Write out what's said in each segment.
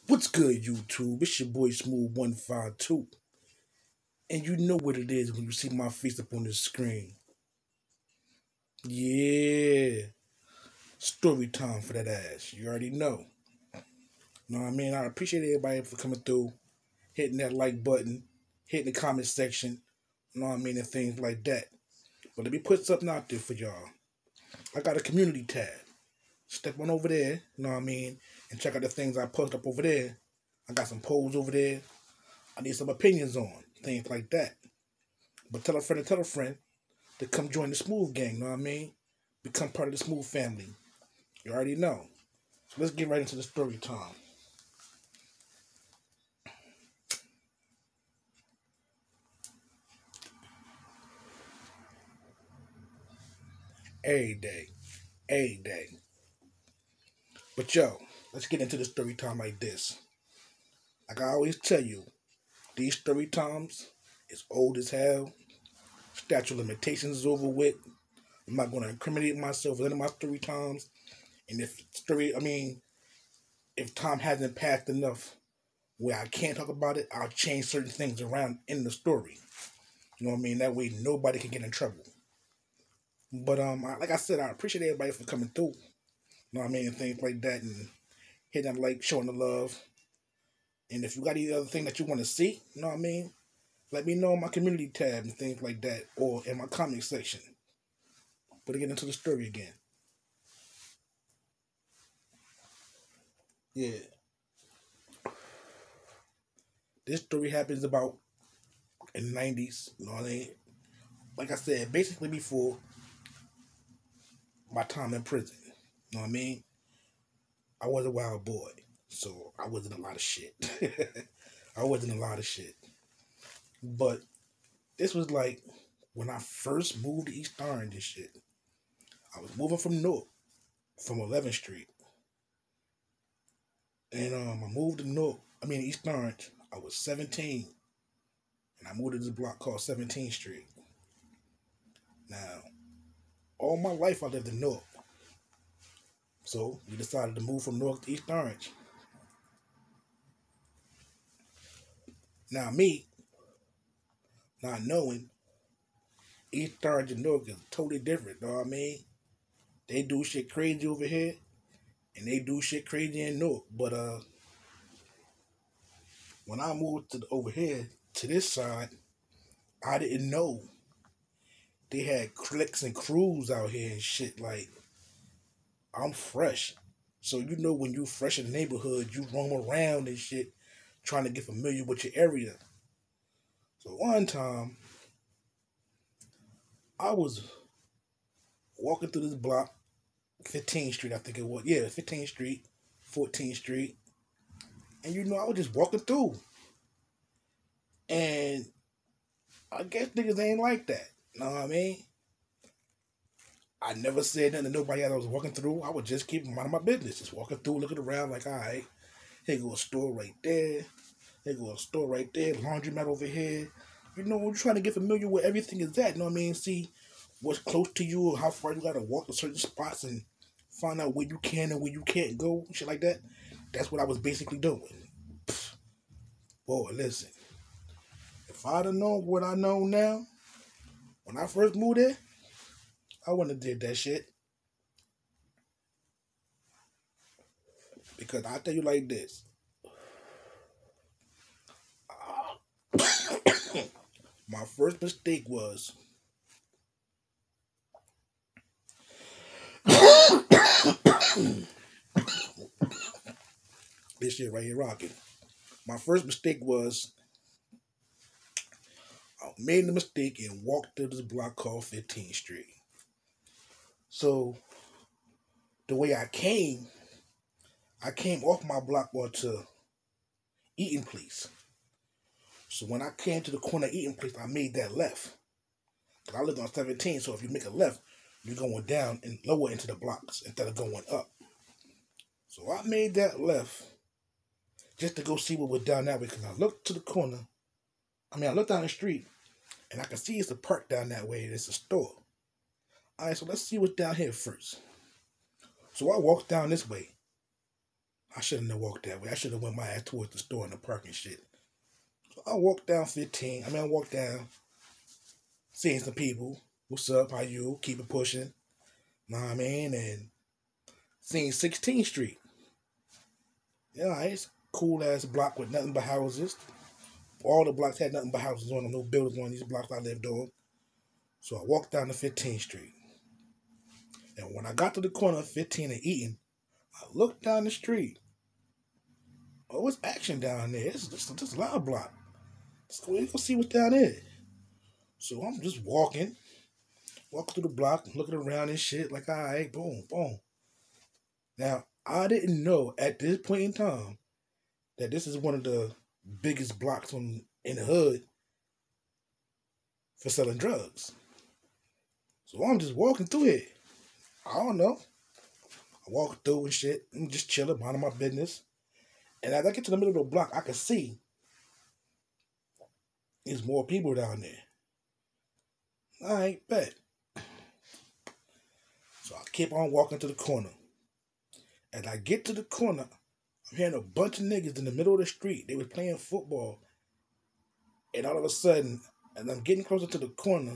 What's good, YouTube? It's your boy Smooth152. And you know what it is when you see my face up on the screen. Yeah. Story time for that ass. You already know. Know what I mean? I appreciate everybody for coming through, hitting that like button, hitting the comment section, know what I mean, and things like that. But let me put something out there for y'all. I got a community tab. Step on over there, know what I mean, and check out the things I post up over there. I got some polls over there. I need some opinions on things like that. But tell a friend to come join the Smooth gang, know what I mean? Become part of the Smooth family. You already know. So let's get right into the story time. Every day. Every day. But yo, let's get into the story time like this. Like I always tell you, these story times is old as hell. Statute of limitations is over with. I'm not going to incriminate myself with any of my story times. And if time hasn't passed enough where I can't talk about it, I'll change certain things around in the story. You know what I mean? That way nobody can get in trouble. But like I said, I appreciate everybody for coming through. You know what I mean? And things like that, and hitting that like, showing the love. And if you got any other thing that you want to see, you know what I mean? Let me know in my community tab and things like that, or in my comment section. But to get into the story again. Yeah. This story happens about in the 90s. You know what I mean? Like I said, basically before my time in prison. You know what I mean? I was a wild boy, so I wasn't a lot of shit. I wasn't a lot of shit. But this was like when I first moved to East Orange and shit. I was moving from North, from 11th Street. And I moved to East Orange. I was 17. And I moved to this block called 17th Street. Now, all my life I lived in North. So we decided to move from North to East Orange. Now me, not knowing, East Orange and North is totally different, know what I mean? They do shit crazy over here, and they do shit crazy in North. But when I moved over here to this side, I didn't know they had cliques and crews out here and shit. Like, I'm fresh. So you know when you fresh in the neighborhood, you roam around and shit, trying to get familiar with your area. So one time, I was walking through this block, 15th Street, I think it was. Yeah, 15th Street, 14th Street. And you know, I was just walking through. And I guess niggas ain't like that. You know what I mean? I never said nothing to nobody as I was walking through. I would just keep minding my business. Just walking through, looking around like, all right, here go a store right there. Here go a store right there. Laundromat over here. You know, I'm trying to get familiar with everything is that. You know what I mean? See what's close to you or how far you got to walk to certain spots and find out where you can and where you can't go. Shit like that. That's what I was basically doing. Boy, listen. If I'd have known what I know now, when I first moved there, I wouldn't have did that shit. Because I'll tell you like this. My first mistake was this shit right here rocking. My first mistake was I made the mistake and walked to this block called 15th Street. So the way I came off my block onto Eaton Place. So when I came to the corner of Eaton Place, I made that left. Because I lived on 17, so if you make a left, you're going down and lower into the blocks instead of going up. So I made that left just to go see what was down that way. Because I looked to the corner. I looked down the street, and I can see it's a park down that way, and it's a store. All right, so let's see what's down here first. So I walked down this way. I shouldn't have walked that way. I should have went my ass towards the store and the park and shit. So I walked down 15. I walked down, seeing some people. What's up? How you? Keep it pushing. Know what I mean? And seeing 16th Street. Yeah, it's a cool ass block with nothing but houses. All the blocks had nothing but houses on them, no buildings on these blocks I lived on. So I walked down to 15th Street. And when I got to the corner of 15 and Eaton, I looked down the street. Oh, it's action down there. It's just a loud block. Let's go see what's down there. So I'm just walking through the block, looking around and shit, like, all right, boom, boom. Now, I didn't know at this point in time that this is one of the biggest blocks in the hood for selling drugs. So I'm just walking through it. I don't know. I walk through and shit. I'm just chilling, minding my business. And as I get to the middle of the block, I can see there's more people down there. All right, bet. So I keep on walking to the corner. As I get to the corner, I'm hearing a bunch of niggas in the middle of the street. They was playing football. And all of a sudden, as I'm getting closer to the corner,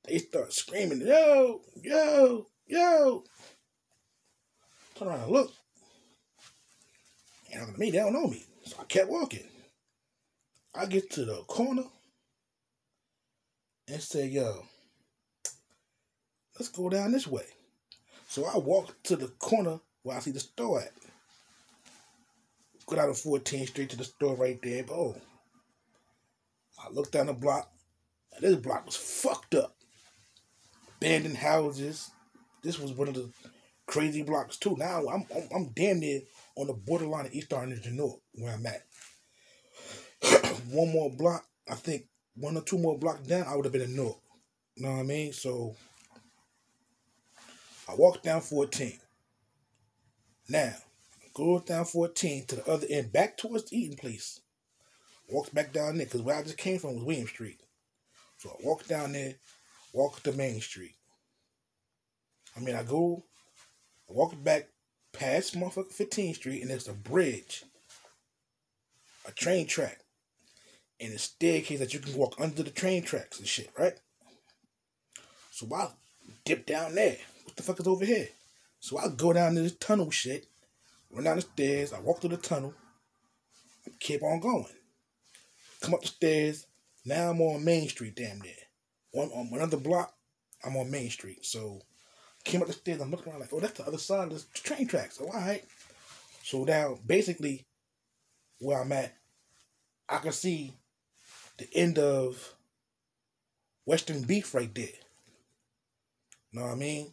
they start screaming, yo, yo, yo. Turn around and look. And look at me, they don't know me. So I kept walking. I get to the corner and say, yo, let's go down this way. So I walk to the corner where I see the store at. Go down to 14th Street to the store right there. Boom. I looked down the block. And this block was fucked up. Abandoned houses. This was one of the crazy blocks too. Now I'm damn near on the borderline of East Orange and North where I'm at. One more block, I think 1 or 2 more blocks down, I would have been in North. You know what I mean? So I walked down 14. Now, go down 14 to the other end, back towards the Eaton place. Walked back down there, because where I just came from was William Street. So I walked down there, walked to Main Street. I walked back past motherfucking 15th Street, and there's a bridge, a train track, and a staircase that you can walk under the train tracks and shit, right? So I dip down there. What the fuck is over here? So I go down to this tunnel shit, run down the stairs, I walk through the tunnel, keep on going. Come up the stairs, now I'm on Main Street damn near. On another block, I'm on Main Street. So came up the stairs, I'm looking around like, oh, that's the other side of the train tracks. So all right. So now, basically, where I'm at, I can see the end of Western Beef right there. Know what I mean?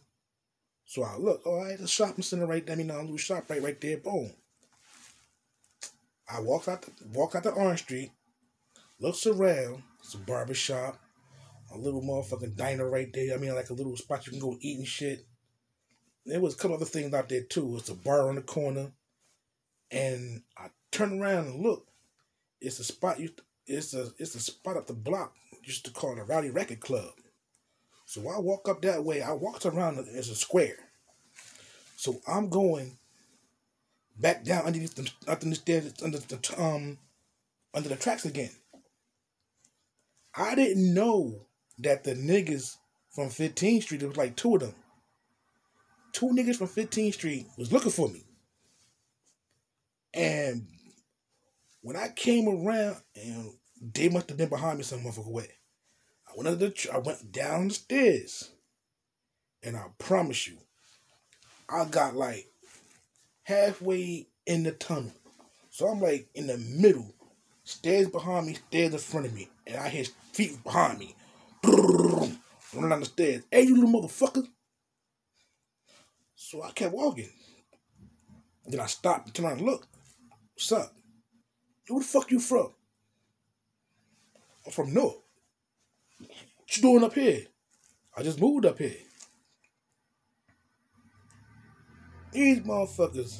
So I look, all right, the shopping center right there, a little shop right there, boom. I walk out the Orange Street, looks around, it's a barber shop, a little motherfucking diner right there. Like a little spot you can go eat and shit. There was a couple other things out there too. It's a bar on the corner. And I turn around and look. It's a spot it's a spot up the block. Used to call it a Rowdy Record Club. So I walk up that way. I walked around, it's a square. So I'm going back down underneath the stairs, under the tracks again. I didn't know that the niggas from 15th Street, there was like 2 of them. 2 niggas from 15th Street was looking for me. And when I came around, and they must have been behind me some motherfucking way. I went down the stairs. And I promise you, I got like halfway in the tunnel. So I'm like in the middle. Stairs behind me, stairs in front of me. And I hear feet behind me. Running down the stairs. Hey, you little motherfucker. So I kept walking. Then I stopped and turned around and looked. What's up? Where the fuck you from? I'm from North. What you doing up here? I just moved up here. These motherfuckers.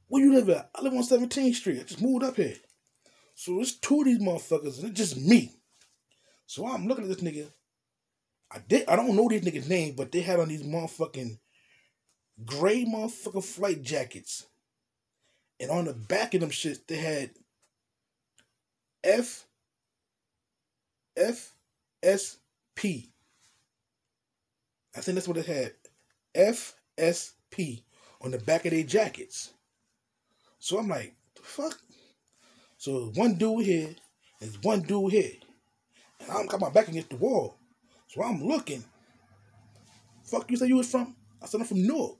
Where you live at? I live on 17th Street. I just moved up here. So it's 2 of these motherfuckers, and it's just me. So I'm looking at this nigga. I don't know these niggas' names, but they had on these motherfucking gray motherfucking flight jackets. And on the back of them shits, they had F F S P. I think that's what it had. FSP on the back of their jackets. So I'm like, the fuck? So one dude here, there's one dude here. And I got my back against the wall. So I'm looking. Fuck you say you was from? I said I'm from Newark.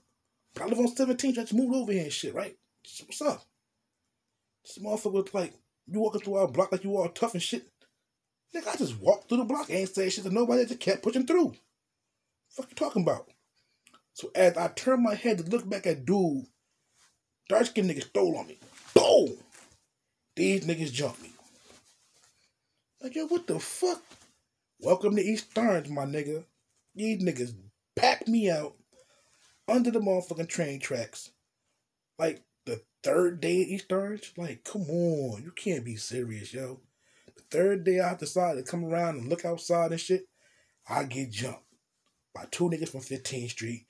But I live on 17th. I just moved over here and shit, right? So what's up? This motherfucker was like, you walking through our block like you all tough and shit. Nigga, I just walked through the block. I ain't say shit to nobody. I just kept pushing through. Fuck you talking about? So as I turned my head to look back at dude, dark-skinned niggas stole on me. Boom! These niggas jumped me. Like, yo, what the fuck? Welcome to East Orange, my nigga. These niggas packed me out under the motherfucking train tracks. Like, the third day at East Orange? Like, come on. You can't be serious, yo. The third day I decided to come around and look outside and shit, I get jumped by two niggas from 15th Street.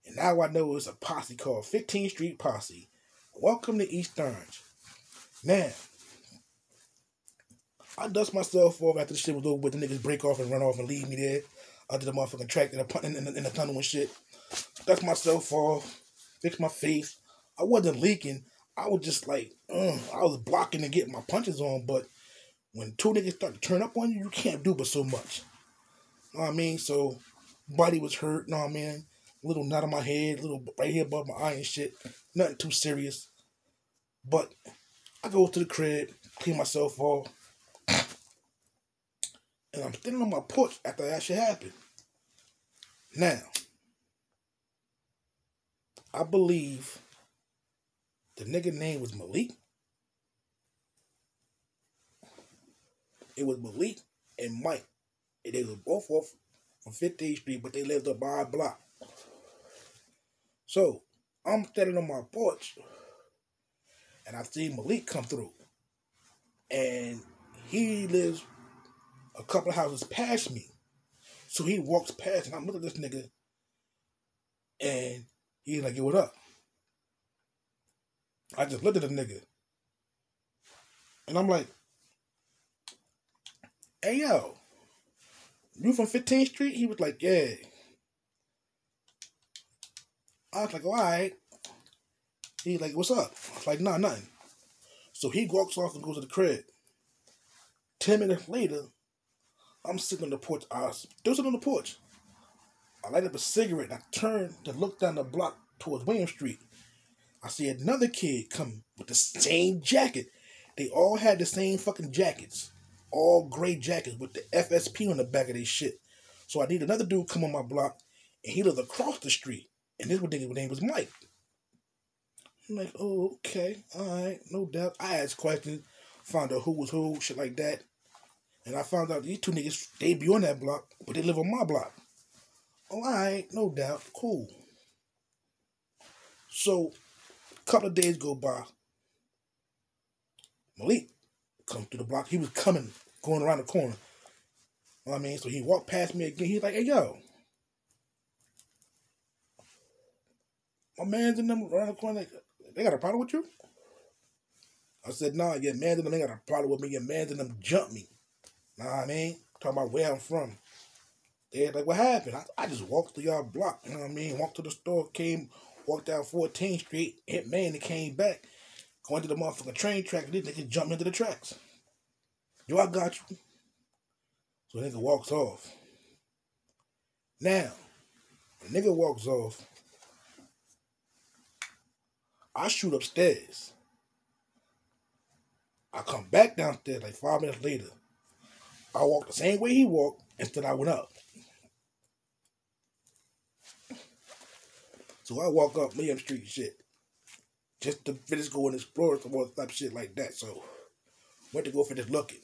And now I know it's a posse called 15th Street Posse. Welcome to East Orange. Now, I dust myself off after the shit was over with. The niggas break off and run off and leave me there under the motherfucking track in the tunnel and shit. Dust myself off, fix my face. I wasn't leaking. I was just like, I was blocking and getting my punches on. But when two niggas start to turn up on you, you can't do but so much. You know what I mean? So, body was hurt. You know what I mean? Little knot on my head, little right here above my eye and shit. Nothing too serious. But I go to the crib, clean myself off, and I'm standing on my porch after that shit happened. Now, I believe the nigga name was Malik. It was Malik and Mike. And they were both off from 15th Street, but they lived up by our block. So, I'm standing on my porch, and I see Malik come through. And he lives a couple of houses past me. So he walks past, and I'm looking at this nigga, and he's like, yo, what up? I just looked at the nigga, and I'm like, hey, yo, you from 15th Street? He was like, yeah. I was like, all right. He's like, what's up? I was like, nah, nothing. So he walks off and goes to the crib. 10 minutes later, I'm sitting on the porch. I was still sitting on the porch. I light up a cigarette and I turn to look down the block towards William Street. I see another kid come with the same jacket. They all had the same fucking jackets. All gray jackets with the FSP on the back of their shit. So I need another dude come on my block, and he lives across the street. And his name was Mike. I'm like, oh, okay, all right, no doubt. I asked questions, found out who was who, shit like that. And I found out these two niggas, they be on that block, but they live on my block. Oh, all right, no doubt, cool. So, a couple of days go by. Malik come through the block. He was coming, going around the corner. You know what I mean? So he walked past me again. He's like, hey, yo. My man's in them around the corner. They got a problem with you? I said, nah, your man's in them, they got a problem with me. Your man's in them jumped me. Know what I mean? Talking about where I'm from. They're like, what happened? I just walked through y'all block. You know what I mean? Walked to the store, walked down 14th Street, hit man, and came back. Going to the motherfucking train track, and they can jump into the tracks. Yo, I got you. So the nigga walks off. Now, the nigga walks off. I shoot upstairs. I come back downstairs like 5 minutes later. I walk the same way he walked, instead I went up. So I walk up William Street shit. Just to finish go and explore some more type of shit like that. So went to go finish looking.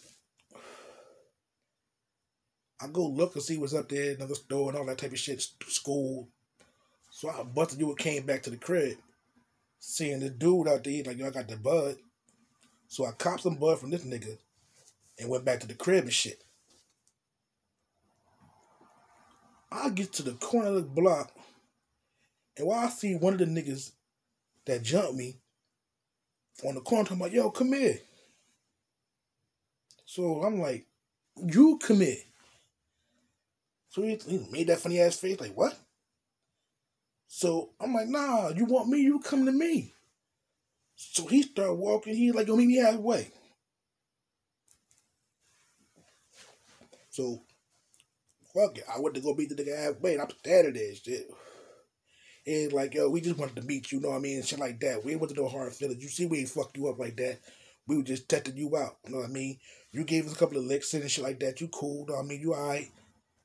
I go look and see what's up there, another store and all that type of shit, school. So I busted you and came back to the crib. Seeing the dude out there, like, yo, I got the bud. So I copped some bud from this nigga and went back to the crib and shit. I get to the corner of the block And while I see one of the niggas that jumped me on the corner, talking about, yo, come here. So I'm like, you come here. So he made that funny ass face, like, what? So I'm like, nah, you want me, you come to me. So he started walking, he like, yo, meet me halfway. So, fuck it, I went to go meet the nigga halfway, and I'm scared of this shit. And like, yo, we just wanted to meet you, know what I mean, and shit like that. We ain't want to no hard feelings. You see, we ain't fucked you up like that. We were just testing you out, you know what I mean? You gave us a couple of licks and shit like that. You cool, know what I mean? You alright,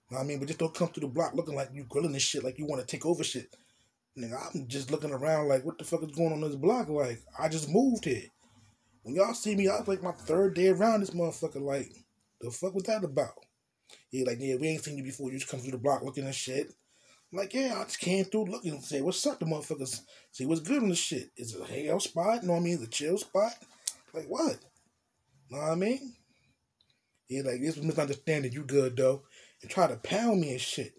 know what I mean? But just don't come through the block looking like you grilling this shit, like you want to take over shit. Nigga, I'm just looking around like, what the fuck is going on this block? Like, I just moved here. When y'all see me, I was like my third day around this motherfucker. Like, the fuck was that about? He like, yeah, we ain't seen you before. You just come through the block looking at shit. I'm like, yeah, I just came through looking and say, what's up, the motherfuckers? See what's good on this shit. Is it a hangout spot? You know what I mean? Is it a chill spot? Like, what? Know what I mean? He like, this was misunderstanding. You good, though. And try to pound me and shit.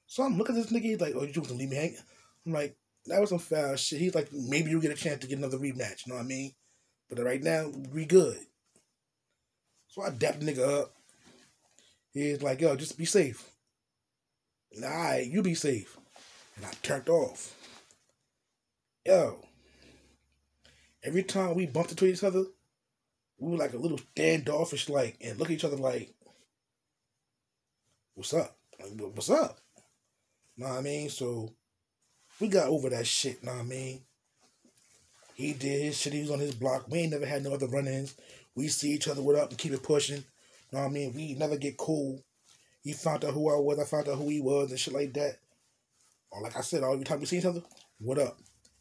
So I'm looking at this nigga. He's like, oh, you gonna leave me hanging? I'm like, that was some foul shit. He's like, maybe you'll get a chance to get another rematch. You know what I mean? But right now, we good. So I dapped the nigga up. He's like, yo, just be safe. And alright, you be safe. And I turned off. Yo. Every time we bumped into each other, we were like a little standoffish, like, and look at each other like, what's up? Like, what's up? Know what I mean? So, we got over that shit, know what I mean? He did his shit, he was on his block. We ain't never had no other run-ins. We see each other, what up, and keep it pushing. Know what I mean? We never get cool. He found out who I was, I found out who he was, and shit like that. Or like I said, every time we see each other, what up?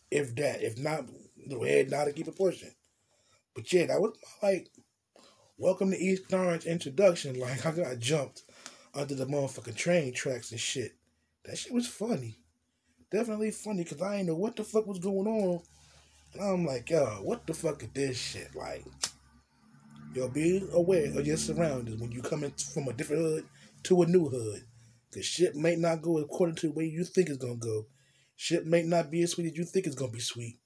If that. If not, go ahead, nod and keep it pushing. But yeah, that was my, like, welcome to East Orange introduction. Like, I got jumped under the motherfucking train tracks and shit. That shit was funny. Definitely funny, because I ain't know what the fuck was going on. And I'm like, yo, what the fuck is this shit? Like, yo, be aware of your surroundings when you come in from a different hood to a new hood. Because shit may not go according to the way you think it's going to go. Shit may not be as sweet as you think it's going to be sweet.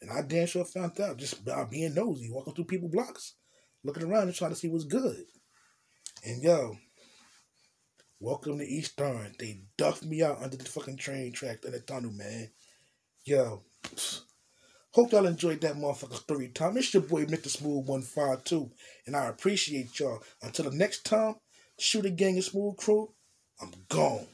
And I damn sure found out just by being nosy, walking through people's blocks, looking around and trying to see what's good. And yo, welcome to East Orange. They duffed me out under the fucking train track in the tunnel, man. Yo, hope y'all enjoyed that motherfucker story time. It's your boy, Mr. Smooth 152, and I appreciate y'all. Until the next time, Shooter Gang and Smooth Crew, I'm gone.